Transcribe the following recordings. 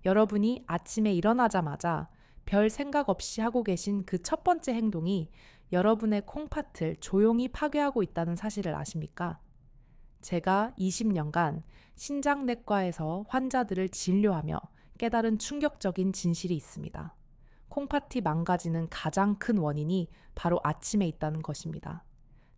여러분이 아침에 일어나자마자 별 생각 없이 하고 계신 그 첫 번째 행동이 여러분의 콩팥을 조용히 파괴하고 있다는 사실을 아십니까? 제가 20년간 신장내과에서 환자들을 진료하며 깨달은 충격적인 진실이 있습니다. 콩팥이 망가지는 가장 큰 원인이 바로 아침에 있다는 것입니다.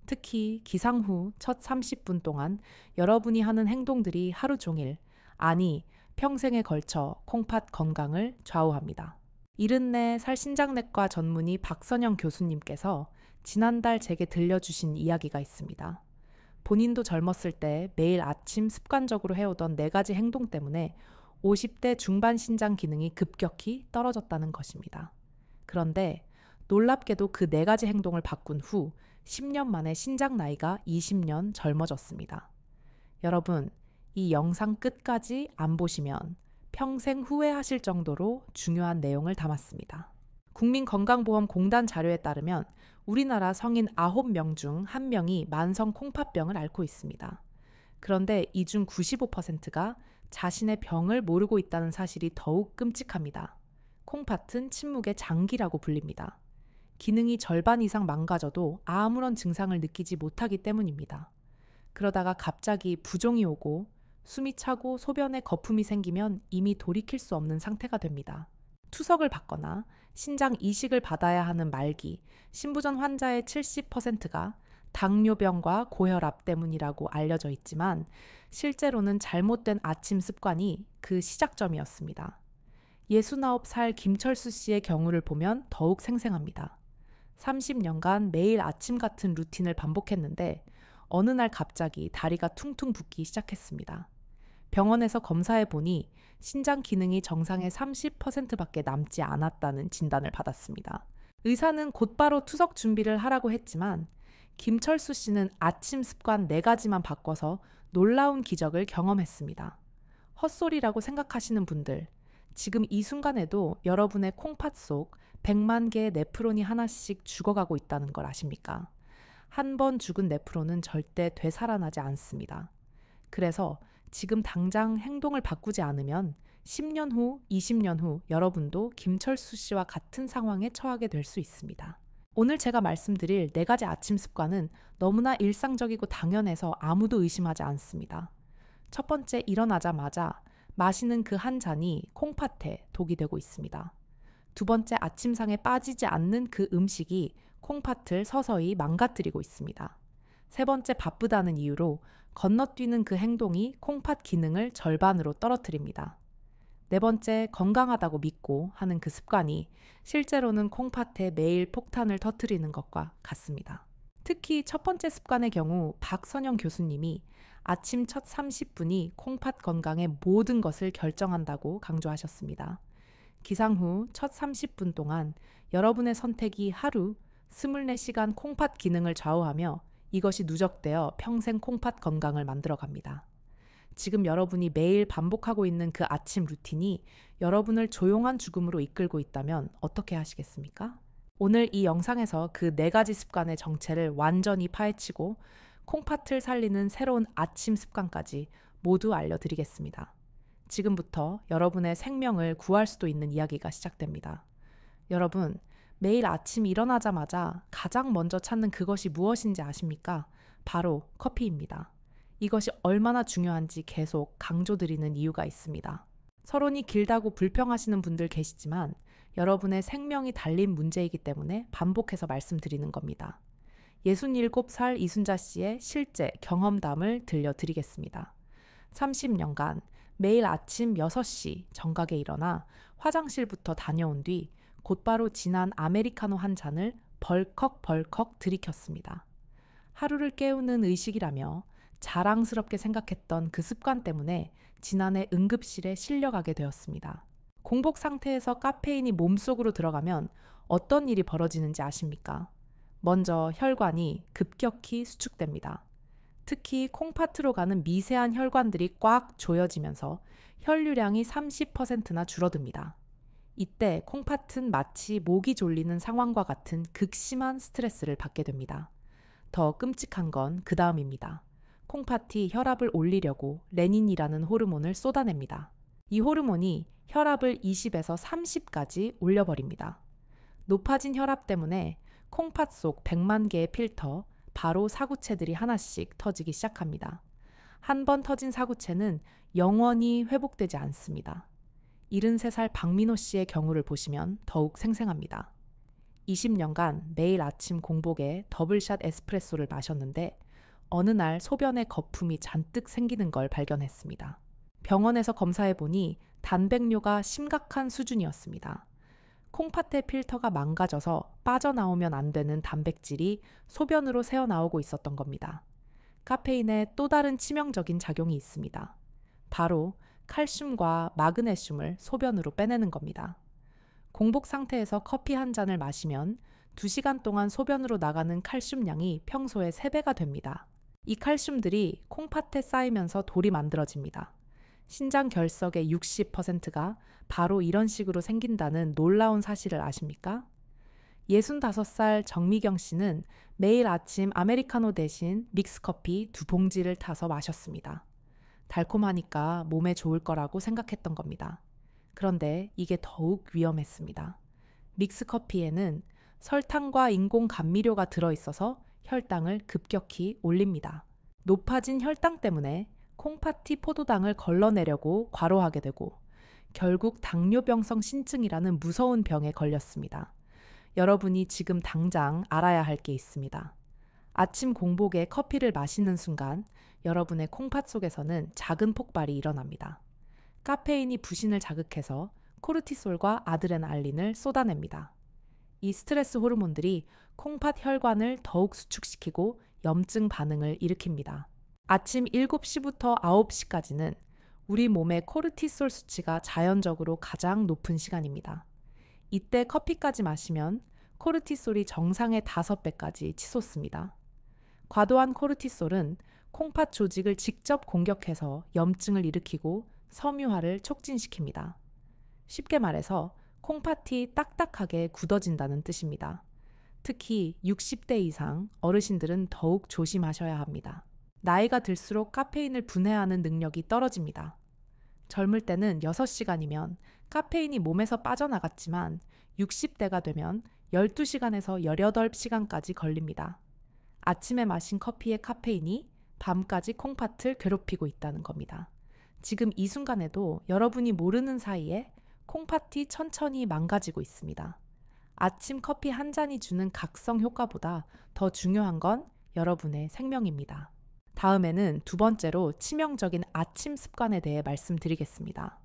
특히 기상 후 첫 30분 동안 여러분이 하는 행동들이 하루 종일, 아니 평생에 걸쳐 콩팥 건강을 좌우합니다. 74살 신장내과 전문의 박선영 교수님께서 지난달 제게 들려주신 이야기가 있습니다. 본인도 젊었을 때 매일 아침 습관적으로 해오던 4가지 행동 때문에 50대 중반 신장 기능이 급격히 떨어졌다는 것입니다. 그런데 놀랍게도 그 4가지 행동을 바꾼 후 10년 만에 신장 나이가 20년 젊어졌습니다. 여러분, 이 영상 끝까지 안 보시면 평생 후회하실 정도로 중요한 내용을 담았습니다. 국민건강보험공단 자료에 따르면 우리나라 성인 9명 중 1명이 만성 콩팥병을 앓고 있습니다. 그런데 이 중 95%가 자신의 병을 모르고 있다는 사실이 더욱 끔찍합니다. 콩팥은 침묵의 장기라고 불립니다. 기능이 절반 이상 망가져도 아무런 증상을 느끼지 못하기 때문입니다. 그러다가 갑자기 부종이 오고 숨이 차고 소변에 거품이 생기면 이미 돌이킬 수 없는 상태가 됩니다. 투석을 받거나 신장 이식을 받아야 하는 말기, 신부전 환자의 70%가 당뇨병과 고혈압 때문이라고 알려져 있지만 실제로는 잘못된 아침 습관이 그 시작점이었습니다. 69살 김철수 씨의 경우를 보면 더욱 생생합니다. 30년간 매일 아침 같은 루틴을 반복했는데 어느 날 갑자기 다리가 퉁퉁 붓기 시작했습니다. 병원에서 검사해 보니 신장 기능이 정상의 30%밖에 남지 않았다는 진단을 받았습니다. 의사는 곧바로 투석 준비를 하라고 했지만 김철수 씨는 아침 습관 4가지만 바꿔서 놀라운 기적을 경험했습니다. 헛소리라고 생각하시는 분들, 지금 이 순간에도 여러분의 콩팥 속 100만 개의 네프론이 하나씩 죽어가고 있다는 걸 아십니까? 한 번 죽은 네프론은 절대 되살아나지 않습니다. 그래서 지금 당장 행동을 바꾸지 않으면 10년 후, 20년 후 여러분도 김철수 씨와 같은 상황에 처하게 될 수 있습니다. 오늘 제가 말씀드릴 4가지 아침 습관은 너무나 일상적이고 당연해서 아무도 의심하지 않습니다. 첫 번째, 일어나자마자 마시는 그 한 잔이 콩팥에 독이 되고 있습니다. 두 번째, 아침상에 빠지지 않는 그 음식이 콩팥을 서서히 망가뜨리고 있습니다. 세 번째, 바쁘다는 이유로 건너뛰는 그 행동이 콩팥 기능을 절반으로 떨어뜨립니다. 네 번째, 건강하다고 믿고 하는 그 습관이 실제로는 콩팥에 매일 폭탄을 터뜨리는 것과 같습니다. 특히 첫 번째 습관의 경우 박선영 교수님이 아침 첫 30분이 콩팥 건강의 모든 것을 결정한다고 강조하셨습니다. 기상 후 첫 30분 동안 여러분의 선택이 하루 24시간 콩팥 기능을 좌우하며 이것이 누적되어 평생 콩팥 건강을 만들어갑니다. 지금 여러분이 매일 반복하고 있는 그 아침 루틴이 여러분을 조용한 죽음으로 이끌고 있다면 어떻게 하시겠습니까? 오늘 이 영상에서 그 4가지 습관의 정체를 완전히 파헤치고 콩팥을 살리는 새로운 아침 습관까지 모두 알려드리겠습니다. 지금부터 여러분의 생명을 구할 수도 있는 이야기가 시작됩니다. 여러분, 매일 아침 일어나자마자 가장 먼저 찾는 그것이 무엇인지 아십니까? 바로 커피입니다. 이것이 얼마나 중요한지 계속 강조드리는 이유가 있습니다. 서론이 길다고 불평하시는 분들 계시지만 여러분의 생명이 달린 문제이기 때문에 반복해서 말씀드리는 겁니다. 67살 이순자 씨의 실제 경험담을 들려드리겠습니다. 30년간 매일 아침 6시 정각에 일어나 화장실부터 다녀온 뒤 곧바로 진한 아메리카노 한 잔을 벌컥벌컥 들이켰습니다. 하루를 깨우는 의식이라며 자랑스럽게 생각했던 그 습관 때문에 지난해 응급실에 실려가게 되었습니다. 공복 상태에서 카페인이 몸속으로 들어가면 어떤 일이 벌어지는지 아십니까? 먼저 혈관이 급격히 수축됩니다. 특히 콩팥으로 가는 미세한 혈관들이 꽉 조여지면서 혈류량이 30%나 줄어듭니다. 이때 콩팥은 마치 목이 졸리는 상황과 같은 극심한 스트레스를 받게 됩니다. 더 끔찍한 건 그 다음입니다. 콩팥이 혈압을 올리려고 레닌이라는 호르몬을 쏟아냅니다. 이 호르몬이 혈압을 20에서 30까지 올려버립니다. 높아진 혈압 때문에 콩팥 속 100만 개의 필터, 바로 사구체들이 하나씩 터지기 시작합니다. 한 번 터진 사구체는 영원히 회복되지 않습니다. 73살 박민호 씨의 경우를 보시면 더욱 생생합니다. 20년간 매일 아침 공복에 더블샷 에스프레소를 마셨는데 어느 날 소변에 거품이 잔뜩 생기는 걸 발견했습니다. 병원에서 검사해보니 단백뇨가 심각한 수준이었습니다. 콩팥의 필터가 망가져서 빠져나오면 안 되는 단백질이 소변으로 새어나오고 있었던 겁니다. 카페인에 또 다른 치명적인 작용이 있습니다. 바로 칼슘과 마그네슘을 소변으로 빼내는 겁니다. 공복 상태에서 커피 한 잔을 마시면 2시간 동안 소변으로 나가는 칼슘량이 평소의 3배가 됩니다. 이 칼슘들이 콩팥에 쌓이면서 돌이 만들어집니다. 신장 결석의 60%가 바로 이런 식으로 생긴다는 놀라운 사실을 아십니까? 65살 정미경 씨는 매일 아침 아메리카노 대신 믹스커피 2봉지를 타서 마셨습니다. 달콤하니까 몸에 좋을 거라고 생각했던 겁니다. 그런데 이게 더욱 위험했습니다. 믹스커피에는 설탕과 인공 감미료가 들어있어서 혈당을 급격히 올립니다. 높아진 혈당 때문에 콩팥이 포도당을 걸러내려고 과로하게 되고 결국 당뇨병성 신증이라는 무서운 병에 걸렸습니다. 여러분이 지금 당장 알아야 할 게 있습니다. 아침 공복에 커피를 마시는 순간 여러분의 콩팥 속에서는 작은 폭발이 일어납니다. 카페인이 부신을 자극해서 코르티솔과 아드레날린을 쏟아냅니다. 이 스트레스 호르몬들이 콩팥 혈관을 더욱 수축시키고 염증 반응을 일으킵니다. 아침 7시부터 9시까지는 우리 몸의 코르티솔 수치가 자연적으로 가장 높은 시간입니다. 이때 커피까지 마시면 코르티솔이 정상의 5배까지 치솟습니다. 과도한 코르티솔은 콩팥 조직을 직접 공격해서 염증을 일으키고 섬유화를 촉진시킵니다. 쉽게 말해서 콩팥이 딱딱하게 굳어진다는 뜻입니다. 특히 60대 이상 어르신들은 더욱 조심하셔야 합니다. 나이가 들수록 카페인을 분해하는 능력이 떨어집니다. 젊을 때는 6시간이면 카페인이 몸에서 빠져나갔지만 60대가 되면 12시간에서 18시간까지 걸립니다. 아침에 마신 커피의 카페인이 밤까지 콩팥을 괴롭히고 있다는 겁니다. 지금 이 순간에도 여러분이 모르는 사이에 콩팥이 천천히 망가지고 있습니다. 아침 커피 한 잔이 주는 각성 효과보다 더 중요한 건 여러분의 생명입니다. 다음에는 2번째로 치명적인 아침 습관에 대해 말씀드리겠습니다.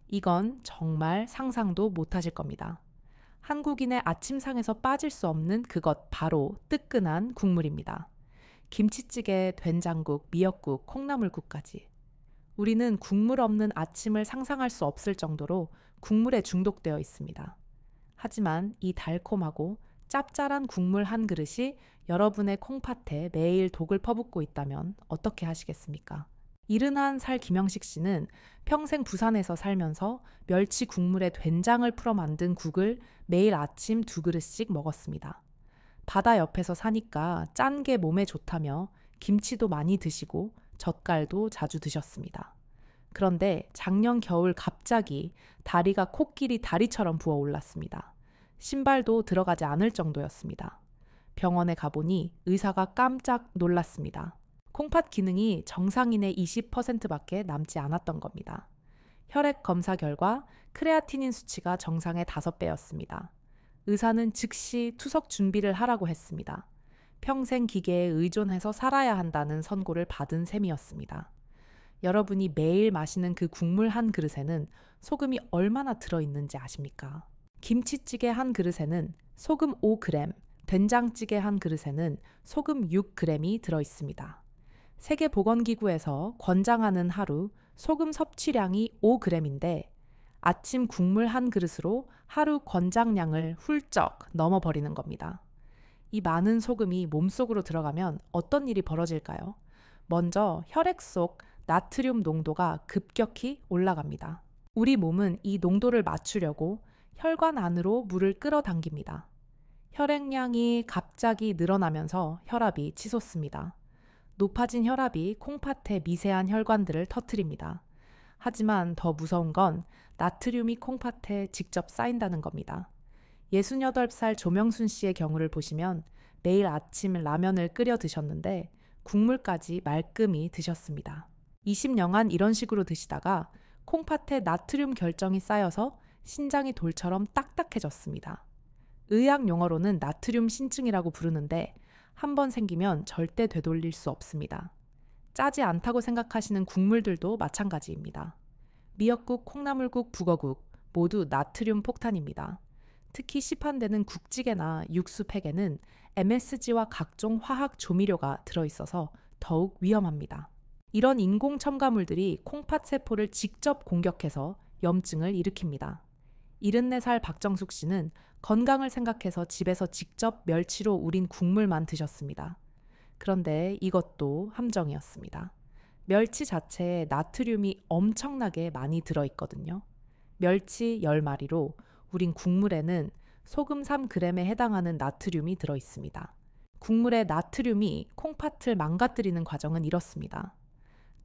이건 정말 상상도 못하실 겁니다. 한국인의 아침상에서 빠질 수 없는 그것 바로 뜨끈한 국물입니다. 김치찌개, 된장국, 미역국, 콩나물국까지. 우리는 국물 없는 아침을 상상할 수 없을 정도로 국물에 중독되어 있습니다. 하지만 이 달콤하고 짭짤한 국물 한 그릇이 여러분의 콩팥에 매일 독을 퍼붓고 있다면 어떻게 하시겠습니까? 71살 김영식 씨는 평생 부산에서 살면서 멸치 국물에 된장을 풀어 만든 국을 매일 아침 2그릇씩 먹었습니다. 바다 옆에서 사니까 짠 게 몸에 좋다며 김치도 많이 드시고 젓갈도 자주 드셨습니다. 그런데 작년 겨울 갑자기 다리가 코끼리 다리처럼 부어올랐습니다. 신발도 들어가지 않을 정도였습니다. 병원에 가보니 의사가 깜짝 놀랐습니다. 콩팥 기능이 정상인의 20%밖에 남지 않았던 겁니다. 혈액 검사 결과 크레아티닌 수치가 정상의 5배였습니다. 의사는 즉시 투석 준비를 하라고 했습니다. 평생 기계에 의존해서 살아야 한다는 선고를 받은 셈이었습니다. 여러분이 매일 마시는 그 국물 한 그릇에는 소금이 얼마나 들어있는지 아십니까? 김치찌개 한 그릇에는 소금 5g, 된장찌개 한 그릇에는 소금 6g이 들어있습니다. 세계보건기구에서 권장하는 하루 소금 섭취량이 5g인데 아침 국물 한 그릇으로 하루 권장량을 훌쩍 넘어버리는 겁니다. 이 많은 소금이 몸속으로 들어가면 어떤 일이 벌어질까요? 먼저 혈액 속 나트륨 농도가 급격히 올라갑니다. 우리 몸은 이 농도를 맞추려고 혈관 안으로 물을 끌어당깁니다. 혈액량이 갑자기 늘어나면서 혈압이 치솟습니다. 높아진 혈압이 콩팥의 미세한 혈관들을 터뜨립니다. 하지만 더 무서운 건 나트륨이 콩팥에 직접 쌓인다는 겁니다. 68살 조명순 씨의 경우를 보시면 매일 아침 라면을 끓여 드셨는데 국물까지 말끔히 드셨습니다. 20년간 이런 식으로 드시다가 콩팥에 나트륨 결정이 쌓여서 신장이 돌처럼 딱딱해졌습니다. 의학 용어로는 나트륨 신증이라고 부르는데 한 번 생기면 절대 되돌릴 수 없습니다. 짜지 않다고 생각하시는 국물들도 마찬가지입니다. 미역국, 콩나물국, 북어국 모두 나트륨 폭탄입니다. 특히 시판되는 국찌개나 육수팩에는 MSG와 각종 화학 조미료가 들어있어서 더욱 위험합니다. 이런 인공 첨가물들이 콩팥 세포를 직접 공격해서 염증을 일으킵니다. 74살 박정숙 씨는 건강을 생각해서 집에서 직접 멸치로 우린 국물만 드셨습니다. 그런데 이것도 함정이었습니다. 멸치 자체에 나트륨이 엄청나게 많이 들어있거든요. 멸치 10마리로 우린 국물에는 소금 3g에 해당하는 나트륨이 들어있습니다. 국물의 나트륨이 콩팥을 망가뜨리는 과정은 이렇습니다.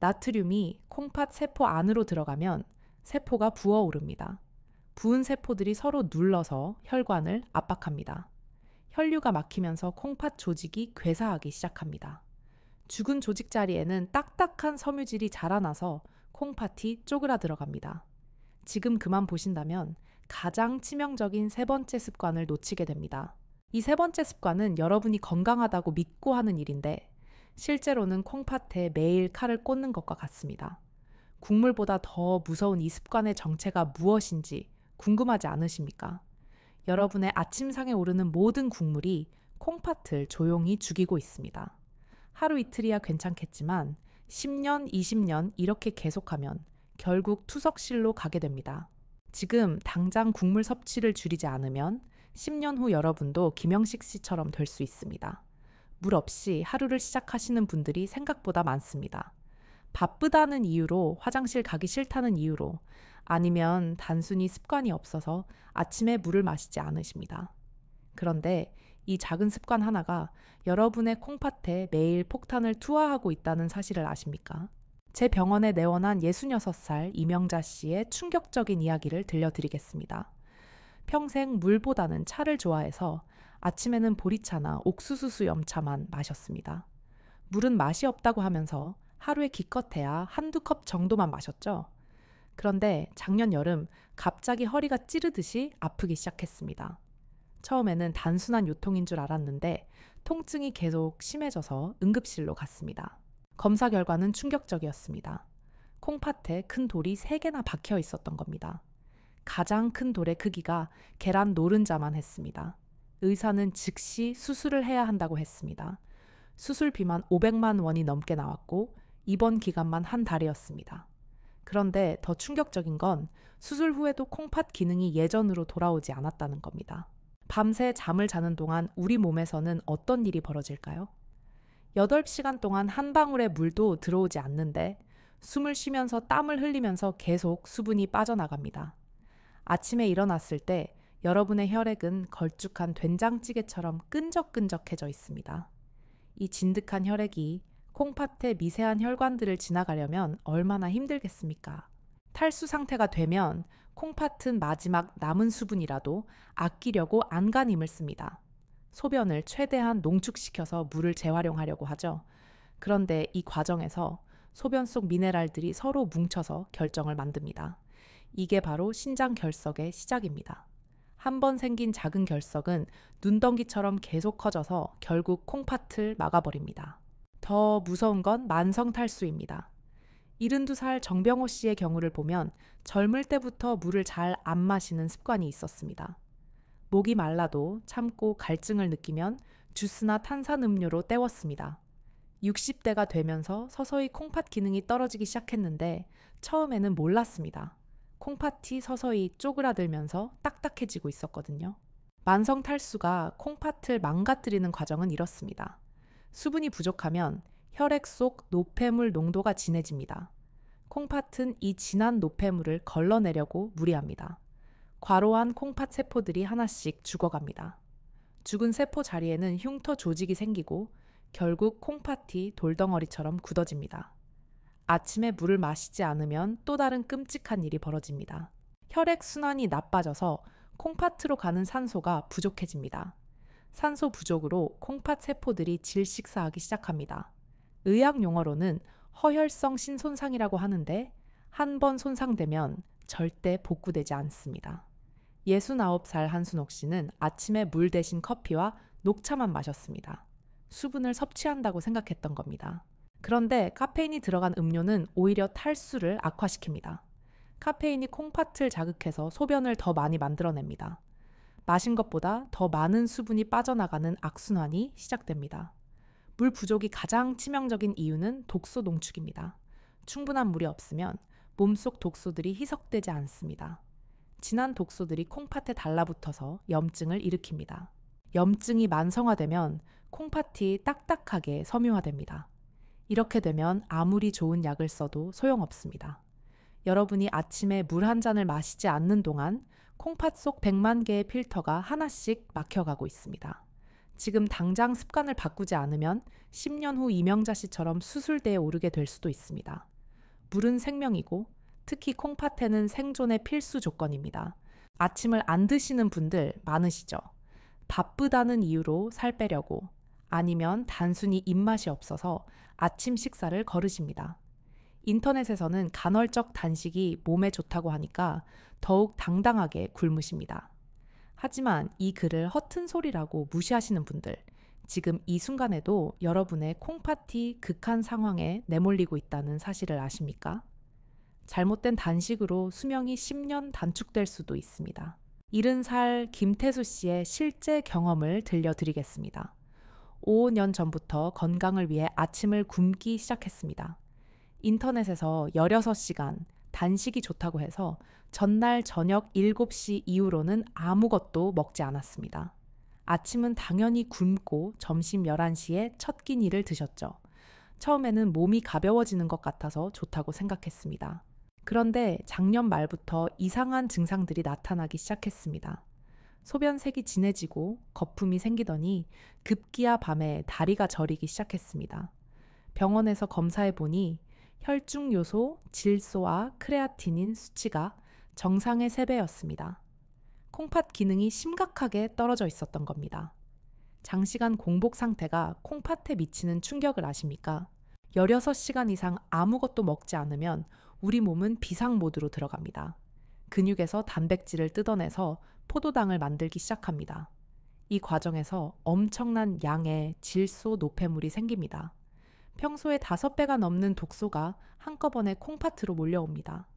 나트륨이 콩팥 세포 안으로 들어가면 세포가 부어오릅니다. 부은 세포들이 서로 눌러서 혈관을 압박합니다. 혈류가 막히면서 콩팥 조직이 괴사하기 시작합니다. 죽은 조직 자리에는 딱딱한 섬유질이 자라나서 콩팥이 쪼그라 들어갑니다. 지금 그만 보신다면 가장 치명적인 세 번째 습관을 놓치게 됩니다. 이 세 번째 습관은 여러분이 건강하다고 믿고 하는 일인데 실제로는 콩팥에 매일 칼을 꽂는 것과 같습니다. 국물보다 더 무서운 이 습관의 정체가 무엇인지 궁금하지 않으십니까? 여러분의 아침상에 오르는 모든 국물이 콩팥을 조용히 죽이고 있습니다. 하루 이틀이야 괜찮겠지만 10년, 20년 이렇게 계속하면 결국 투석실로 가게 됩니다. 지금 당장 국물 섭취를 줄이지 않으면 10년 후 여러분도 김영식 씨처럼 될 수 있습니다. 물 없이 하루를 시작하시는 분들이 생각보다 많습니다. 바쁘다는 이유로, 화장실 가기 싫다는 이유로, 아니면 단순히 습관이 없어서 아침에 물을 마시지 않으십니다. 그런데 이 작은 습관 하나가 여러분의 콩팥에 매일 폭탄을 투하하고 있다는 사실을 아십니까? 제 병원에 내원한 66살 이명자 씨의 충격적인 이야기를 들려드리겠습니다. 평생 물보다는 차를 좋아해서 아침에는 보리차나 옥수수 수염차만 마셨습니다. 물은 맛이 없다고 하면서 하루에 기껏해야 한두 컵 정도만 마셨죠. 그런데 작년 여름 갑자기 허리가 찌르듯이 아프기 시작했습니다. 처음에는 단순한 요통인 줄 알았는데 통증이 계속 심해져서 응급실로 갔습니다. 검사 결과는 충격적이었습니다. 콩팥에 큰 돌이 3개나 박혀 있었던 겁니다. 가장 큰 돌의 크기가 계란 노른자만 했습니다. 의사는 즉시 수술을 해야 한다고 했습니다. 수술비만 500만 원이 넘게 나왔고 입원 기간만 한 달이었습니다. 그런데 더 충격적인 건 수술 후에도 콩팥 기능이 예전으로 돌아오지 않았다는 겁니다. 밤새 잠을 자는 동안 우리 몸에서는 어떤 일이 벌어질까요? 8시간 동안 한 방울의 물도 들어오지 않는데 숨을 쉬면서 땀을 흘리면서 계속 수분이 빠져나갑니다. 아침에 일어났을 때 여러분의 혈액은 걸쭉한 된장찌개처럼 끈적끈적해져 있습니다. 이 진득한 혈액이 콩팥의 미세한 혈관들을 지나가려면 얼마나 힘들겠습니까? 탈수 상태가 되면 콩팥은 마지막 남은 수분이라도 아끼려고 안간힘을 씁니다. 소변을 최대한 농축시켜서 물을 재활용하려고 하죠. 그런데 이 과정에서 소변 속 미네랄들이 서로 뭉쳐서 결정을 만듭니다. 이게 바로 신장 결석의 시작입니다. 한 번 생긴 작은 결석은 눈덩이처럼 계속 커져서 결국 콩팥을 막아버립니다. 더 무서운 건 만성 탈수입니다. 72살 정병호 씨의 경우를 보면 젊을 때부터 물을 잘 안 마시는 습관이 있었습니다. 목이 말라도 참고 갈증을 느끼면 주스나 탄산음료로 때웠습니다. 60대가 되면서 서서히 콩팥 기능이 떨어지기 시작했는데 처음에는 몰랐습니다. 콩팥이 서서히 쪼그라들면서 딱딱해지고 있었거든요. 만성 탈수가 콩팥을 망가뜨리는 과정은 이렇습니다. 수분이 부족하면 혈액 속 노폐물 농도가 진해집니다. 콩팥은 이 진한 노폐물을 걸러내려고 무리합니다. 과로한 콩팥 세포들이 하나씩 죽어갑니다. 죽은 세포 자리에는 흉터 조직이 생기고 결국 콩팥이 돌덩어리처럼 굳어집니다. 아침에 물을 마시지 않으면 또 다른 끔찍한 일이 벌어집니다. 혈액순환이 나빠져서 콩팥으로 가는 산소가 부족해집니다. 산소 부족으로 콩팥 세포들이 질식사하기 시작합니다. 의학 용어로는 허혈성 신손상이라고 하는데 한 번 손상되면 절대 복구되지 않습니다. 69살 한순옥 씨는 아침에 물 대신 커피와 녹차만 마셨습니다. 수분을 섭취한다고 생각했던 겁니다. 그런데 카페인이 들어간 음료는 오히려 탈수를 악화시킵니다. 카페인이 콩팥을 자극해서 소변을 더 많이 만들어냅니다. 마신 것보다 더 많은 수분이 빠져나가는 악순환이 시작됩니다. 물 부족이 가장 치명적인 이유는 독소 농축입니다. 충분한 물이 없으면 몸속 독소들이 희석되지 않습니다. 진한 독소들이 콩팥에 달라붙어서 염증을 일으킵니다. 염증이 만성화되면 콩팥이 딱딱하게 섬유화됩니다. 이렇게 되면 아무리 좋은 약을 써도 소용없습니다. 여러분이 아침에 물 한 잔을 마시지 않는 동안 콩팥 속 100만 개의 필터가 하나씩 막혀가고 있습니다. 지금 당장 습관을 바꾸지 않으면 10년 후 이명자 씨처럼 수술대에 오르게 될 수도 있습니다. 물은 생명이고 특히 콩팥에는 생존의 필수 조건입니다. 아침을 안 드시는 분들 많으시죠? 바쁘다는 이유로 살 빼려고 아니면 단순히 입맛이 없어서 아침 식사를 거르십니다. 인터넷에서는 간헐적 단식이 몸에 좋다고 하니까 더욱 당당하게 굶으십니다. 하지만 이 글을 허튼 소리라고 무시하시는 분들, 지금 이 순간에도 여러분의 콩팥이 극한 상황에 내몰리고 있다는 사실을 아십니까? 잘못된 단식으로 수명이 10년 단축될 수도 있습니다. 70살 김태수 씨의 실제 경험을 들려드리겠습니다. 5년 전부터 건강을 위해 아침을 굶기 시작했습니다. 인터넷에서 16시간 단식이 좋다고 해서 전날 저녁 7시 이후로는 아무것도 먹지 않았습니다. 아침은 당연히 굶고 점심 11시에 첫 끼니를 드셨죠. 처음에는 몸이 가벼워지는 것 같아서 좋다고 생각했습니다. 그런데 작년 말부터 이상한 증상들이 나타나기 시작했습니다. 소변색이 진해지고 거품이 생기더니 급기야 밤에 다리가 저리기 시작했습니다. 병원에서 검사해 보니 혈중 요소, 질소와 크레아티닌 수치가 정상의 3배였습니다. 콩팥 기능이 심각하게 떨어져 있었던 겁니다. 장시간 공복 상태가 콩팥에 미치는 충격을 아십니까? 16시간 이상 아무것도 먹지 않으면 우리 몸은 비상 모드로 들어갑니다. 근육에서 단백질을 뜯어내서 포도당을 만들기 시작합니다. 이 과정에서 엄청난 양의 질소 노폐물이 생깁니다. 평소에 5배가 넘는 독소가 한꺼번에 콩팥으로 몰려옵니다.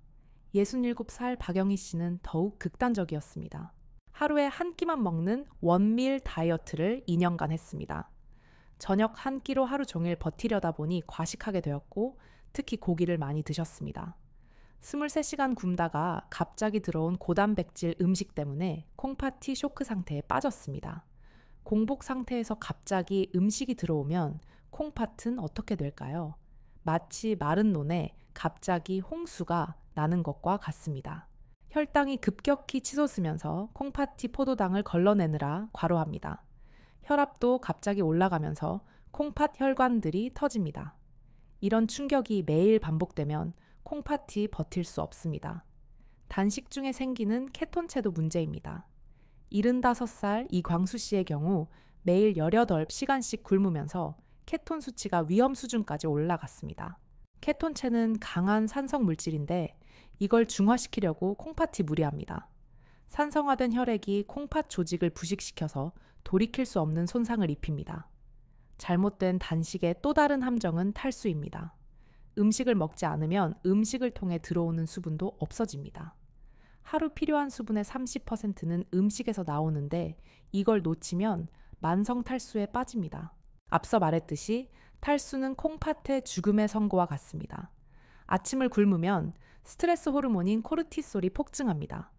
67살 박영희 씨는 더욱 극단적이었습니다. 하루에 한 끼만 먹는 원밀 다이어트를 2년간 했습니다. 저녁 한 끼로 하루 종일 버티려다 보니 과식하게 되었고 특히 고기를 많이 드셨습니다. 23시간 굶다가 갑자기 들어온 고단백질 음식 때문에 콩팥이 쇼크 상태에 빠졌습니다. 공복 상태에서 갑자기 음식이 들어오면 콩팥은 어떻게 될까요? 마치 마른 논에 갑자기 홍수가 나는 것과 같습니다. 혈당이 급격히 치솟으면서 콩팥이 포도당을 걸러내느라 과로합니다. 혈압도 갑자기 올라가면서 콩팥 혈관들이 터집니다. 이런 충격이 매일 반복되면 콩팥이 버틸 수 없습니다. 단식 중에 생기는 케톤체도 문제입니다. 75살 이광수 씨의 경우 매일 18시간씩 굶으면서 케톤 수치가 위험 수준까지 올라갔습니다. 케톤체는 강한 산성 물질인데 이걸 중화시키려고 콩팥이 무리합니다. 산성화된 혈액이 콩팥 조직을 부식시켜서 돌이킬 수 없는 손상을 입힙니다. 잘못된 단식의 또 다른 함정은 탈수입니다. 음식을 먹지 않으면 음식을 통해 들어오는 수분도 없어집니다. 하루 필요한 수분의 30%는 음식에서 나오는데 이걸 놓치면 만성 탈수에 빠집니다. 앞서 말했듯이 탈수는 콩팥의 죽음의 선고와 같습니다. 아침을 굶으면 스트레스 호르몬인 코르티솔이 폭증합니다.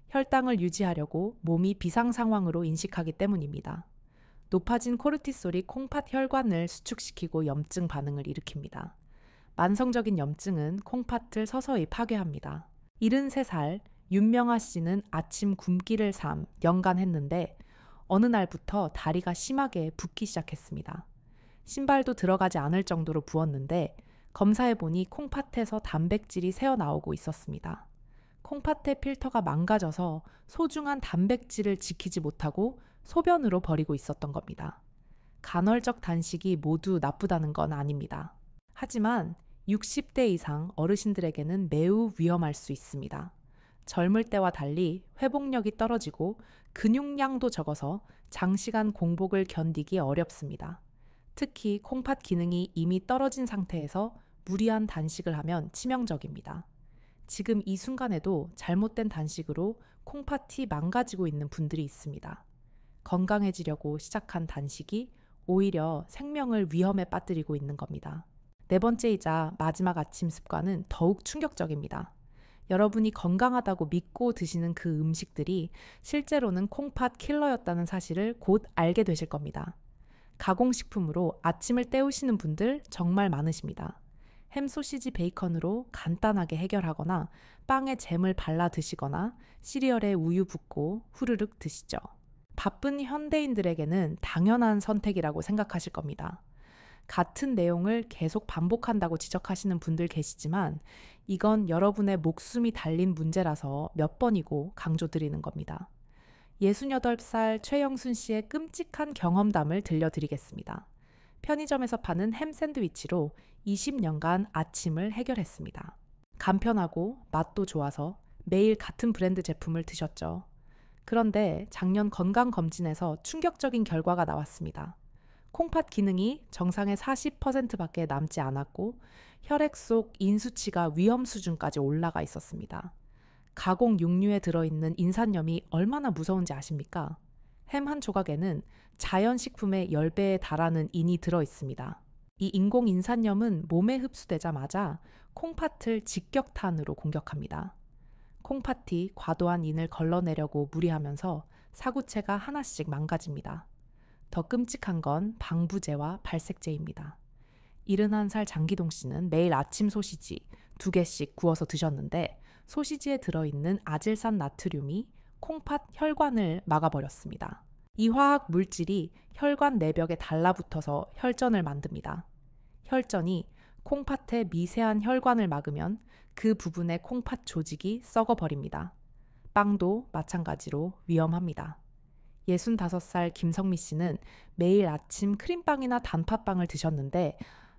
혈당을 유지하려고 몸이 비상 상황으로 인식하기 때문입니다. 높아진 코르티솔이 콩팥 혈관을 수축시키고 염증 반응을 일으킵니다. 만성적인 염증은 콩팥을 서서히 파괴합니다. 73살 윤명아 씨는 아침 굶기를 3년간 했는데 어느 날부터 다리가 심하게 붓기 시작했습니다. 신발도 들어가지 않을 정도로 부었는데 검사해보니 콩팥에서 단백질이 새어나오고 있었습니다. 콩팥의 필터가 망가져서 소중한 단백질을 지키지 못하고 소변으로 버리고 있었던 겁니다. 간헐적 단식이 모두 나쁘다는 건 아닙니다. 하지만 60대 이상 어르신들에게는 매우 위험할 수 있습니다. 젊을 때와 달리 회복력이 떨어지고 근육량도 적어서 장시간 공복을 견디기 어렵습니다. 특히 콩팥 기능이 이미 떨어진 상태에서 무리한 단식을 하면 치명적입니다. 지금 이 순간에도 잘못된 단식으로 콩팥이 망가지고 있는 분들이 있습니다. 건강해지려고 시작한 단식이 오히려 생명을 위험에 빠뜨리고 있는 겁니다. 네 번째이자 마지막 아침 습관은 더욱 충격적입니다. 여러분이 건강하다고 믿고 드시는 그 음식들이 실제로는 콩팥 킬러였다는 사실을 곧 알게 되실 겁니다. 가공식품으로 아침을 때우시는 분들 정말 많으십니다. 햄, 소시지, 베이컨으로 간단하게 해결하거나 빵에 잼을 발라 드시거나 시리얼에 우유 붓고 후루룩 드시죠. 바쁜 현대인들에게는 당연한 선택이라고 생각하실 겁니다. 같은 내용을 계속 반복한다고 지적하시는 분들 계시지만 이건 여러분의 목숨이 달린 문제라서 몇 번이고 강조드리는 겁니다. 68살 최영순 씨의 끔찍한 경험담을 들려드리겠습니다. 편의점에서 파는 햄 샌드위치로 20년간 아침을 해결했습니다. 간편하고 맛도 좋아서 매일 같은 브랜드 제품을 드셨죠. 그런데 작년 건강검진에서 충격적인 결과가 나왔습니다. 콩팥 기능이 정상의 40%밖에 남지 않았고 혈액 속 인수치가 위험 수준까지 올라가 있었습니다. 가공 육류에 들어있는 인산염이 얼마나 무서운지 아십니까? 햄 한 조각에는 자연식품의 10배에 달하는 인이 들어있습니다. 이 인공 인산염은 몸에 흡수되자마자 콩팥을 직격탄으로 공격합니다. 콩팥이 과도한 인을 걸러내려고 무리하면서 사구체가 하나씩 망가집니다. 더 끔찍한 건 방부제와 발색제입니다. 71살 장기동 씨는 매일 아침 소시지 2개씩 구워서 드셨는데 소시지에 들어있는 아질산 나트륨이 콩팥 혈관을 막아버렸습니다. 이 화학 물질이 혈관 내벽에 달라붙어서 혈전을 만듭니다. 혈전이 콩팥의 미세한 혈관을 막으면 그 부분의 콩팥 조직이 썩어버립니다. 빵도 마찬가지로 위험합니다. 65살 김성미 씨는 매일 아침 크림빵이나 단팥빵을 드셨는데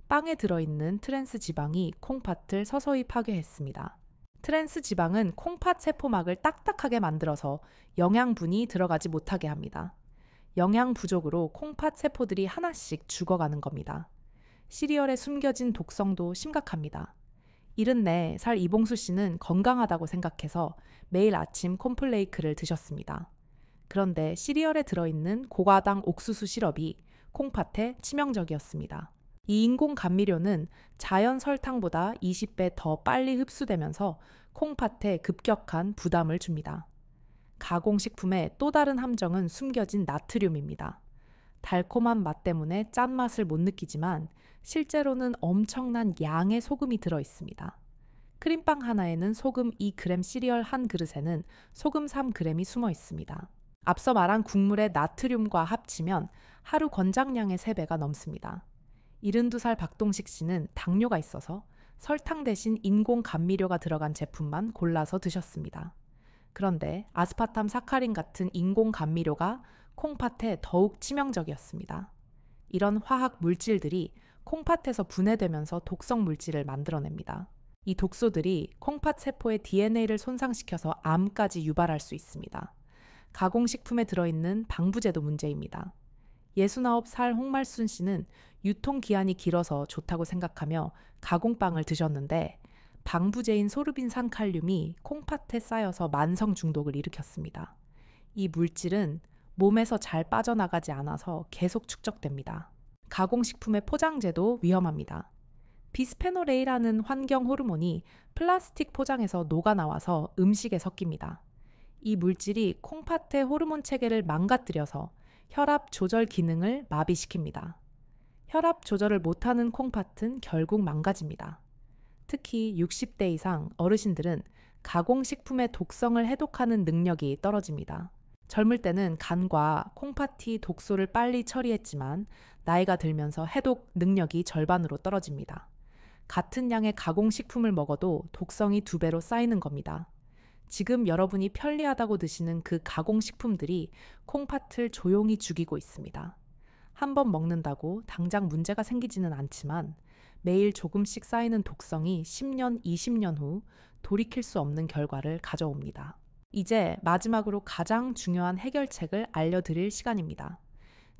빵에 들어있는 트랜스 지방이 콩팥을 서서히 파괴했습니다. 트랜스 지방은 콩팥 세포막을 딱딱하게 만들어서 영양분이 들어가지 못하게 합니다. 영양 부족으로 콩팥 세포들이 하나씩 죽어가는 겁니다. 시리얼에 숨겨진 독성도 심각합니다. 74살 이봉수 씨는 건강하다고 생각해서 매일 아침 콘플레이크를 드셨습니다. 그런데 시리얼에 들어있는 고과당 옥수수 시럽이 콩팥에 치명적이었습니다. 이 인공 감미료는 자연 설탕보다 20배 더 빨리 흡수되면서 콩팥에 급격한 부담을 줍니다. 가공식품의 또 다른 함정은 숨겨진 나트륨입니다. 달콤한 맛 때문에 짠맛을 못 느끼지만 실제로는 엄청난 양의 소금이 들어 있습니다. 크림빵 하나에는 소금 2g, 시리얼 한 그릇에는 소금 3g이 숨어 있습니다. 앞서 말한 국물의 나트륨과 합치면 하루 권장량의 3배가 넘습니다. 72살 박동식 씨는 당뇨가 있어서 설탕 대신 인공 감미료가 들어간 제품만 골라서 드셨습니다. 그런데 아스파탐 사카린 같은 인공 감미료가 콩팥에 더욱 치명적이었습니다. 이런 화학 물질들이 콩팥에서 분해되면서 독성 물질을 만들어냅니다. 이 독소들이 콩팥 세포의 DNA를 손상시켜서 암까지 유발할 수 있습니다. 가공식품에 들어있는 방부제도 문제입니다. 69살 홍말순 씨는 유통기한이 길어서 좋다고 생각하며 가공빵을 드셨는데 방부제인 소르빈산 칼륨이 콩팥에 쌓여서 만성 중독을 일으켰습니다. 이 물질은 몸에서 잘 빠져나가지 않아서 계속 축적됩니다. 가공식품의 포장재도 위험합니다. 비스페놀 A라는 환경 호르몬이 플라스틱 포장에서 녹아나와서 음식에 섞입니다. 이 물질이 콩팥의 호르몬 체계를 망가뜨려서 혈압 조절 기능을 마비시킵니다. 혈압 조절을 못하는 콩팥은 결국 망가집니다. 특히 60대 이상 어르신들은 가공식품의 독성을 해독하는 능력이 떨어집니다. 젊을 때는 간과 콩팥이 독소를 빨리 처리했지만 나이가 들면서 해독 능력이 절반으로 떨어집니다. 같은 양의 가공식품을 먹어도 독성이 2배로 쌓이는 겁니다. 지금 여러분이 편리하다고 드시는 그 가공식품들이 콩팥을 조용히 죽이고 있습니다. 한 번 먹는다고 당장 문제가 생기지는 않지만 매일 조금씩 쌓이는 독성이 10년, 20년 후 돌이킬 수 없는 결과를 가져옵니다. 이제 마지막으로 가장 중요한 해결책을 알려드릴 시간입니다.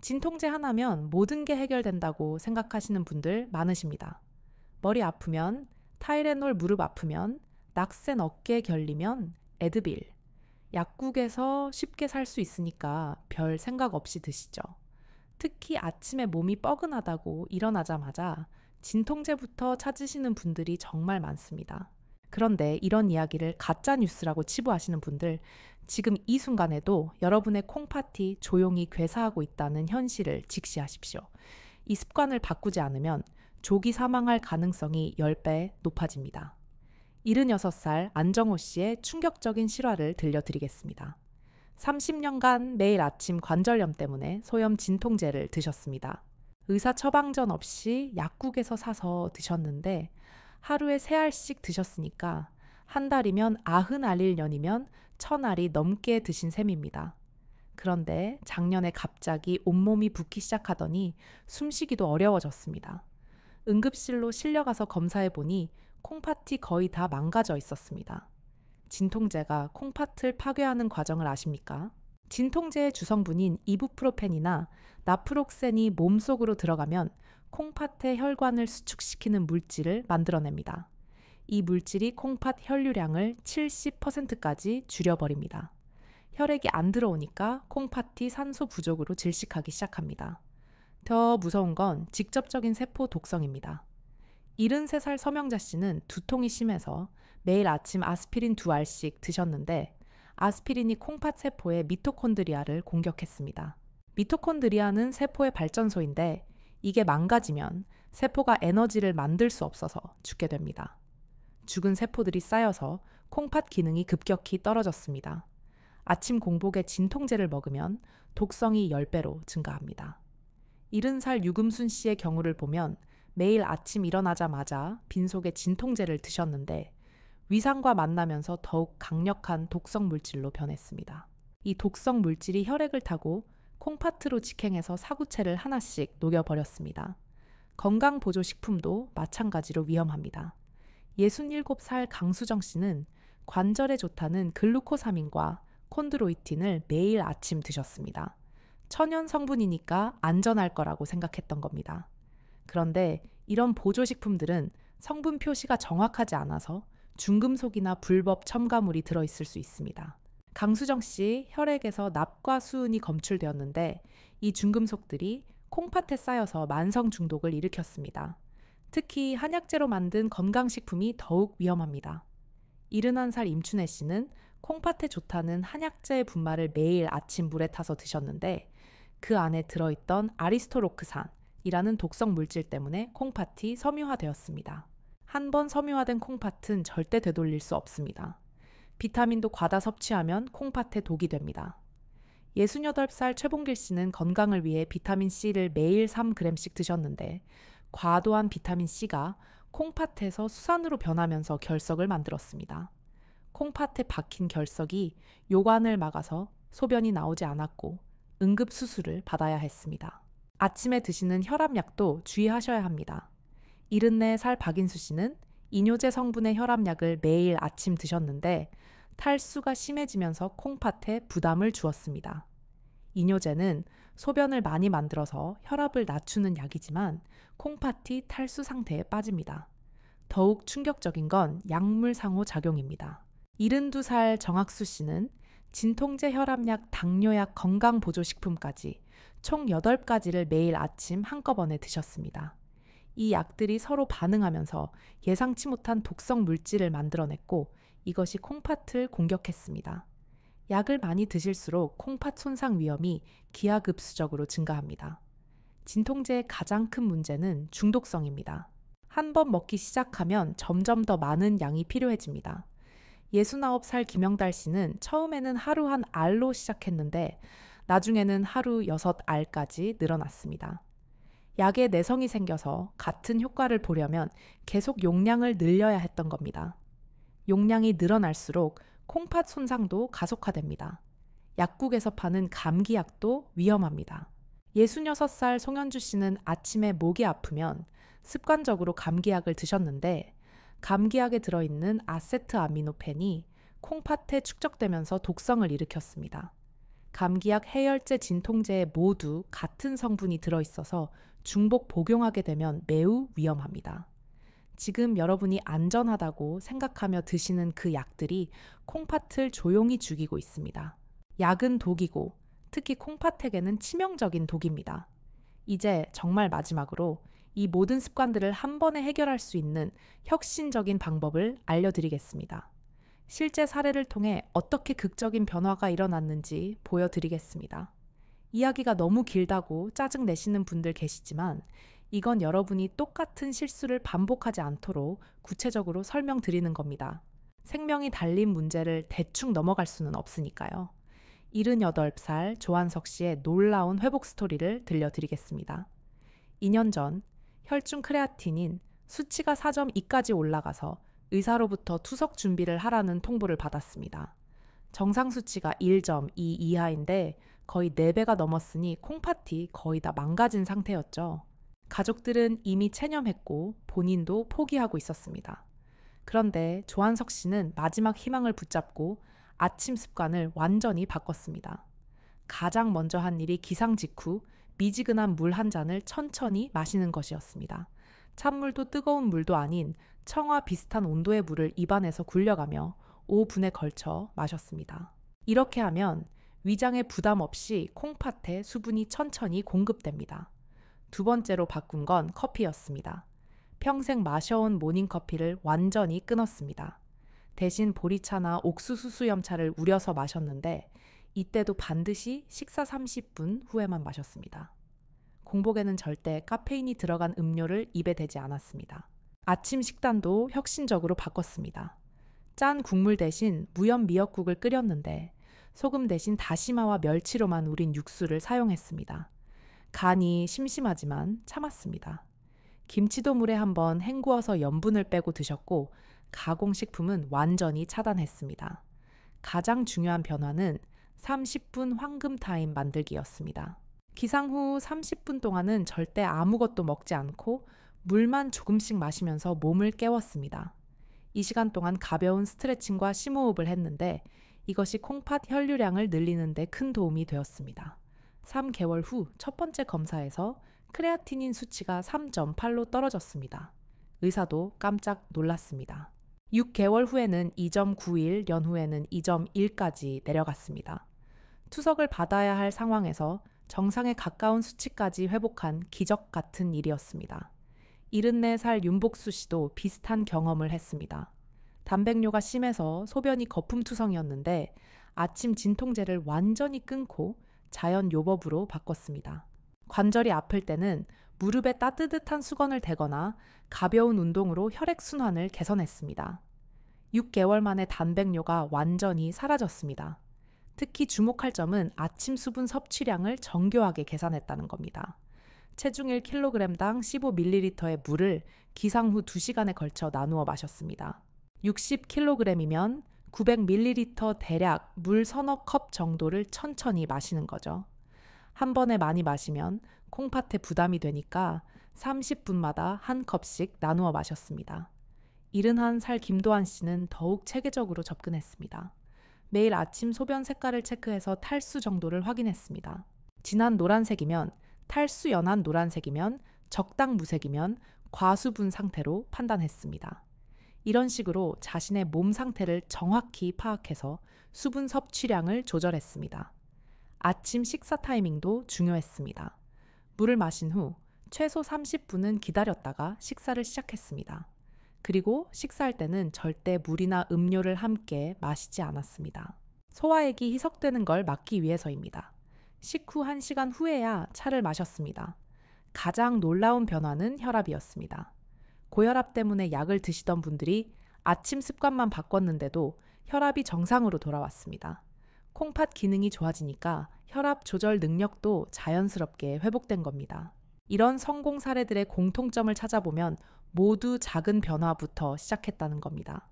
진통제 하나면 모든 게 해결된다고 생각하시는 분들 많으십니다. 머리 아프면, 타이레놀 무릎 아프면, 낙센 어깨 결리면 에드빌. 약국에서 쉽게 살 수 있으니까 별 생각 없이 드시죠. 특히 아침에 몸이 뻐근하다고 일어나자마자 진통제부터 찾으시는 분들이 정말 많습니다. 그런데 이런 이야기를 가짜 뉴스라고 치부하시는 분들, 지금 이 순간에도 여러분의 콩팥이 조용히 괴사하고 있다는 현실을 직시하십시오. 이 습관을 바꾸지 않으면 조기 사망할 가능성이 10배 높아집니다. 76살 안정호 씨의 충격적인 실화를 들려드리겠습니다. 30년간 매일 아침 관절염 때문에 소염 진통제를 드셨습니다. 의사 처방전 없이 약국에서 사서 드셨는데 하루에 3알씩 드셨으니까 한 달이면 90알이면 1000알이 넘게 드신 셈입니다. 그런데 작년에 갑자기 온몸이 붓기 시작하더니 숨쉬기도 어려워졌습니다. 응급실로 실려가서 검사해보니 콩팥이 거의 다 망가져 있었습니다. 진통제가 콩팥을 파괴하는 과정을 아십니까? 진통제의 주성분인 이부프로펜이나 나프록센이 몸속으로 들어가면 콩팥의 혈관을 수축시키는 물질을 만들어냅니다. 이 물질이 콩팥 혈류량을 70%까지 줄여버립니다. 혈액이 안 들어오니까 콩팥이 산소 부족으로 질식하기 시작합니다. 더 무서운 건 직접적인 세포 독성입니다. 73살 서명자 씨는 두통이 심해서 매일 아침 아스피린 2알씩 드셨는데 아스피린이 콩팥 세포의 미토콘드리아를 공격했습니다. 미토콘드리아는 세포의 발전소인데 이게 망가지면 세포가 에너지를 만들 수 없어서 죽게 됩니다. 죽은 세포들이 쌓여서 콩팥 기능이 급격히 떨어졌습니다. 아침 공복에 진통제를 먹으면 독성이 10배로 증가합니다. 70살 유금순 씨의 경우를 보면 매일 아침 일어나자마자 빈속에 진통제를 드셨는데 위산과 만나면서 더욱 강력한 독성 물질로 변했습니다. 이 독성 물질이 혈액을 타고 콩팥으로 직행해서 사구체를 하나씩 녹여버렸습니다. 건강보조식품도 마찬가지로 위험합니다. 67살 강수정 씨는 관절에 좋다는 글루코사민과 콘드로이틴을 매일 아침 드셨습니다. 천연 성분이니까 안전할 거라고 생각했던 겁니다. 그런데 이런 보조식품들은 성분 표시가 정확하지 않아서 중금속이나 불법 첨가물이 들어있을 수 있습니다. 강수정 씨 혈액에서 납과 수은이 검출되었는데 이 중금속들이 콩팥에 쌓여서 만성 중독을 일으켰습니다. 특히 한약재로 만든 건강식품이 더욱 위험합니다. 71살 임춘혜 씨는 콩팥에 좋다는 한약재의 분말을 매일 아침 물에 타서 드셨는데 그 안에 들어있던 아리스토로크산이라는 독성 물질 때문에 콩팥이 섬유화되었습니다. 한 번 섬유화된 콩팥은 절대 되돌릴 수 없습니다. 비타민도 과다 섭취하면 콩팥에 독이 됩니다. 68살 최봉길 씨는 건강을 위해 비타민C를 매일 3g씩 드셨는데 과도한 비타민C가 콩팥에서 수산으로 변하면서 결석을 만들었습니다. 콩팥에 박힌 결석이 요관을 막아서 소변이 나오지 않았고 응급수술을 받아야 했습니다. 아침에 드시는 혈압약도 주의하셔야 합니다. 74살 박인수 씨는 이뇨제 성분의 혈압약을 매일 아침 드셨는데 탈수가 심해지면서 콩팥에 부담을 주었습니다. 이뇨제는 소변을 많이 만들어서 혈압을 낮추는 약이지만 콩팥이 탈수 상태에 빠집니다. 더욱 충격적인 건 약물 상호 작용입니다. 72살 정학수 씨는 진통제, 혈압약, 당뇨약, 건강보조식품까지 총 8가지를 매일 아침 한꺼번에 드셨습니다. 이 약들이 서로 반응하면서 예상치 못한 독성 물질을 만들어냈고 이것이 콩팥을 공격했습니다. 약을 많이 드실수록 콩팥 손상 위험이 기하급수적으로 증가합니다. 진통제의 가장 큰 문제는 중독성입니다. 한 번 먹기 시작하면 점점 더 많은 양이 필요해집니다. 69살 김영달 씨는 처음에는 하루 한 알로 시작했는데 나중에는 하루 6알까지 늘어났습니다. 약에 내성이 생겨서 같은 효과를 보려면 계속 용량을 늘려야 했던 겁니다. 용량이 늘어날수록 콩팥 손상도 가속화됩니다. 약국에서 파는 감기약도 위험합니다. 66살 송현주 씨는 아침에 목이 아프면 습관적으로 감기약을 드셨는데 감기약에 들어있는 아세트아미노펜이 콩팥에 축적되면서 독성을 일으켰습니다. 감기약, 해열제, 진통제에 모두 같은 성분이 들어있어서 중복 복용하게 되면 매우 위험합니다. 지금 여러분이 안전하다고 생각하며 드시는 그 약들이 콩팥을 조용히 죽이고 있습니다. 약은 독이고 특히 콩팥에게는 치명적인 독입니다. 이제 정말 마지막으로 이 모든 습관들을 한 번에 해결할 수 있는 혁신적인 방법을 알려드리겠습니다. 실제 사례를 통해 어떻게 극적인 변화가 일어났는지 보여드리겠습니다. 이야기가 너무 길다고 짜증 내시는 분들 계시지만 이건 여러분이 똑같은 실수를 반복하지 않도록 구체적으로 설명드리는 겁니다. 생명이 달린 문제를 대충 넘어갈 수는 없으니까요. 78살 조한석 씨의 놀라운 회복 스토리를 들려드리겠습니다. 2년 전 혈중 크레아틴인 수치가 4.2까지 올라가서 의사로부터 투석 준비를 하라는 통보를 받았습니다. 정상 수치가 1.2 이하인데 거의 4배가 넘었으니 콩팥이 거의 다 망가진 상태였죠. 가족들은 이미 체념했고 본인도 포기하고 있었습니다. 그런데 조한석 씨는 마지막 희망을 붙잡고 아침 습관을 완전히 바꿨습니다. 가장 먼저 한 일이 기상 직후 미지근한 물 한 잔을 천천히 마시는 것이었습니다. 찬물도 뜨거운 물도 아닌 청아 비슷한 온도의 물을 입안에서 굴려가며 5분에 걸쳐 마셨습니다. 이렇게 하면 위장에 부담 없이 콩팥에 수분이 천천히 공급됩니다. 두 번째로 바꾼 건 커피였습니다. 평생 마셔온 모닝커피를 완전히 끊었습니다. 대신 보리차나 옥수수 수염차를 우려서 마셨는데 이때도 반드시 식사 30분 후에만 마셨습니다. 공복에는 절대 카페인이 들어간 음료를 입에 대지 않았습니다. 아침 식단도 혁신적으로 바꿨습니다. 짠 국물 대신 무염 미역국을 끓였는데 소금 대신 다시마와 멸치로만 우린 육수를 사용했습니다. 간이 심심하지만 참았습니다. 김치도 물에 한번 헹구어서 염분을 빼고 드셨고 가공식품은 완전히 차단했습니다. 가장 중요한 변화는 30분 황금 타임 만들기였습니다. 기상 후 30분 동안은 절대 아무것도 먹지 않고 물만 조금씩 마시면서 몸을 깨웠습니다. 이 시간 동안 가벼운 스트레칭과 심호흡을 했는데 이것이 콩팥 혈류량을 늘리는 데 큰 도움이 되었습니다. 3개월 후 첫 번째 검사에서 크레아티닌 수치가 3.8로 떨어졌습니다. 의사도 깜짝 놀랐습니다. 6개월 후에는 2.91, 연후에는 2.1까지 내려갔습니다. 투석을 받아야 할 상황에서 정상에 가까운 수치까지 회복한 기적 같은 일이었습니다. 74살 윤복수 씨도 비슷한 경험을 했습니다. 단백뇨가 심해서 소변이 거품투성이었는데 아침 진통제를 완전히 끊고 자연 요법으로 바꿨습니다. 관절이 아플 때는 무릎에 따뜻한 수건을 대거나 가벼운 운동으로 혈액순환을 개선했습니다. 6개월 만에 단백뇨가 완전히 사라졌습니다. 특히 주목할 점은 아침 수분 섭취량을 정교하게 계산했다는 겁니다. 체중 1kg당 15ml의 물을 기상 후 2시간에 걸쳐 나누어 마셨습니다. 60kg이면 900ml 대략 물 서너 컵 정도를 천천히 마시는 거죠. 한 번에 많이 마시면 콩팥에 부담이 되니까 30분마다 한 컵씩 나누어 마셨습니다. 71살 김도한 씨는 더욱 체계적으로 접근했습니다. 매일 아침 소변 색깔을 체크해서 탈수 정도를 확인했습니다. 진한 노란색이면 탈수 연한 노란색이면 적당 무색이면 과수분 상태로 판단했습니다. 이런 식으로 자신의 몸 상태를 정확히 파악해서 수분 섭취량을 조절했습니다. 아침 식사 타이밍도 중요했습니다. 물을 마신 후 최소 30분은 기다렸다가 식사를 시작했습니다. 그리고 식사할 때는 절대 물이나 음료를 함께 마시지 않았습니다. 소화액이 희석되는 걸 막기 위해서입니다. 식후 1시간 후에야 차를 마셨습니다. 가장 놀라운 변화는 혈압이었습니다. 고혈압 때문에 약을 드시던 분들이 아침 습관만 바꿨는데도 혈압이 정상으로 돌아왔습니다. 콩팥 기능이 좋아지니까 혈압 조절 능력도 자연스럽게 회복된 겁니다. 이런 성공 사례들의 공통점을 찾아보면 모두 작은 변화부터 시작했다는 겁니다.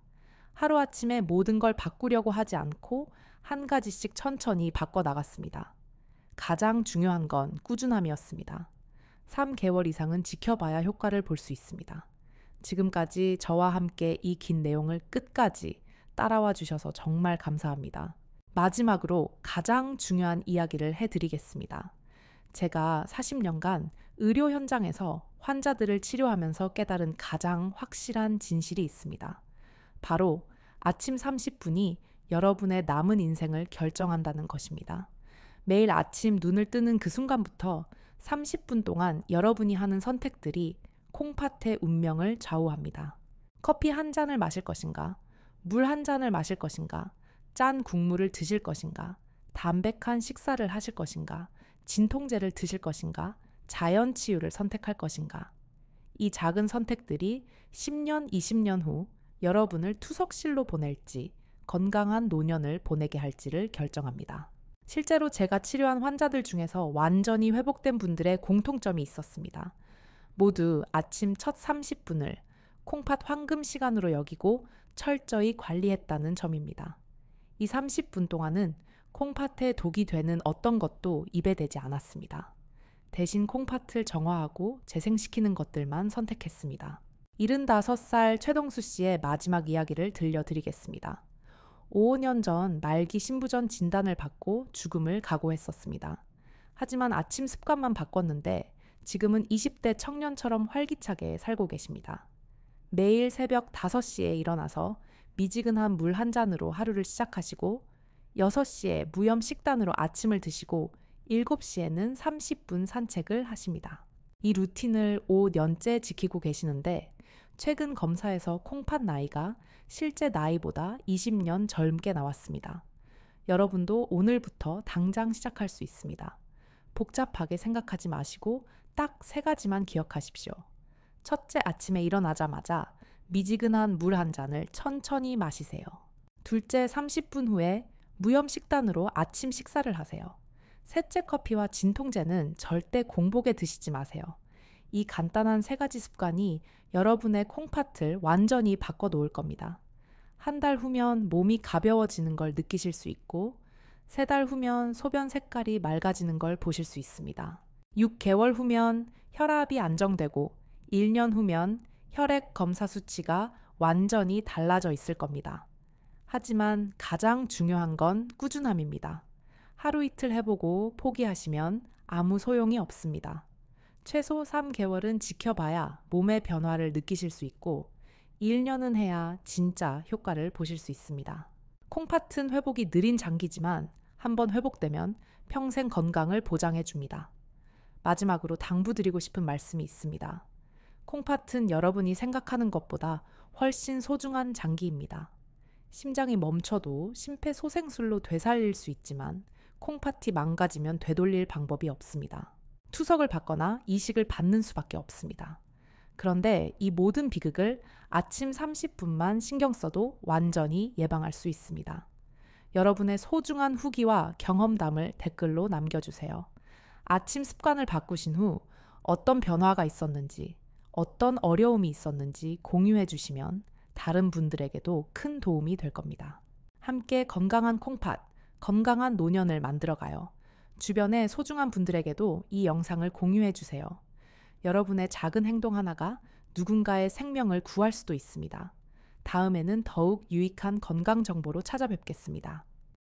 하루아침에 모든 걸 바꾸려고 하지 않고 한 가지씩 천천히 바꿔 나갔습니다. 가장 중요한 건 꾸준함이었습니다. 3개월 이상은 지켜봐야 효과를 볼 수 있습니다. 지금까지 저와 함께 이 긴 내용을 끝까지 따라와 주셔서 정말 감사합니다. 마지막으로 가장 중요한 이야기를 해드리겠습니다. 제가 40년간 의료 현장에서 환자들을 치료하면서 깨달은 가장 확실한 진실이 있습니다. 바로 아침 30분이 여러분의 남은 인생을 결정한다는 것입니다. 매일 아침 눈을 뜨는 그 순간부터 30분 동안 여러분이 하는 선택들이 콩팥의 운명을 좌우합니다. 커피 한 잔을 마실 것인가? 물 한 잔을 마실 것인가? 짠 국물을 드실 것인가? 담백한 식사를 하실 것인가? 진통제를 드실 것인가? 자연 치유를 선택할 것인가? 이 작은 선택들이 10년, 20년 후 여러분을 투석실로 보낼지 건강한 노년을 보내게 할지를 결정합니다. 실제로 제가 치료한 환자들 중에서 완전히 회복된 분들의 공통점이 있었습니다. 모두 아침 첫 30분을 콩팥 황금 시간으로 여기고 철저히 관리했다는 점입니다. 이 30분 동안은 콩팥에 독이 되는 어떤 것도 입에 대지 않았습니다. 대신 콩팥을 정화하고 재생시키는 것들만 선택했습니다. 75살 최동수 씨의 마지막 이야기를 들려드리겠습니다. 5년 전 말기 신부전 진단을 받고 죽음을 각오했었습니다. 하지만 아침 습관만 바꿨는데 지금은 20대 청년처럼 활기차게 살고 계십니다. 매일 새벽 5시에 일어나서 미지근한 물 한 잔으로 하루를 시작하시고 6시에 무염 식단으로 아침을 드시고 7시에는 30분 산책을 하십니다. 이 루틴을 5년째 지키고 계시는데 최근 검사에서 콩팥 나이가 실제 나이보다 20년 젊게 나왔습니다. 여러분도 오늘부터 당장 시작할 수 있습니다. 복잡하게 생각하지 마시고 딱 3가지만 기억하십시오. 첫째, 아침에 일어나자마자 미지근한 물 한 잔을 천천히 마시세요. 둘째, 30분 후에 무염 식단으로 아침 식사를 하세요. 셋째, 커피와 진통제는 절대 공복에 드시지 마세요. 이 간단한 3가지 습관이 여러분의 콩팥을 완전히 바꿔놓을 겁니다. 한 달 후면 몸이 가벼워지는 걸 느끼실 수 있고 3달 후면 소변 색깔이 맑아지는 걸 보실 수 있습니다. 6개월 후면 혈압이 안정되고 1년 후면 혈액 검사 수치가 완전히 달라져 있을 겁니다. 하지만 가장 중요한 건 꾸준함입니다. 하루 이틀 해보고 포기하시면 아무 소용이 없습니다. 최소 3개월은 지켜봐야 몸의 변화를 느끼실 수 있고 1년은 해야 진짜 효과를 보실 수 있습니다. 콩팥은 회복이 느린 장기지만 한번 회복되면 평생 건강을 보장해 줍니다. 마지막으로 당부드리고 싶은 말씀이 있습니다. 콩팥은 여러분이 생각하는 것보다 훨씬 소중한 장기입니다. 심장이 멈춰도 심폐소생술로 되살릴 수 있지만 콩팥이 망가지면 되돌릴 방법이 없습니다. 투석을 받거나 이식을 받는 수밖에 없습니다. 그런데 이 모든 비극을 아침 30분만 신경 써도 완전히 예방할 수 있습니다. 여러분의 소중한 후기와 경험담을 댓글로 남겨주세요. 아침 습관을 바꾸신 후 어떤 변화가 있었는지, 어떤 어려움이 있었는지 공유해 주시면 다른 분들에게도 큰 도움이 될 겁니다. 함께 건강한 콩팥, 건강한 노년을 만들어가요. 주변의 소중한 분들에게도 이 영상을 공유해 주세요. 여러분의 작은 행동 하나가 누군가의 생명을 구할 수도 있습니다. 다음에는 더욱 유익한 건강 정보로 찾아뵙겠습니다.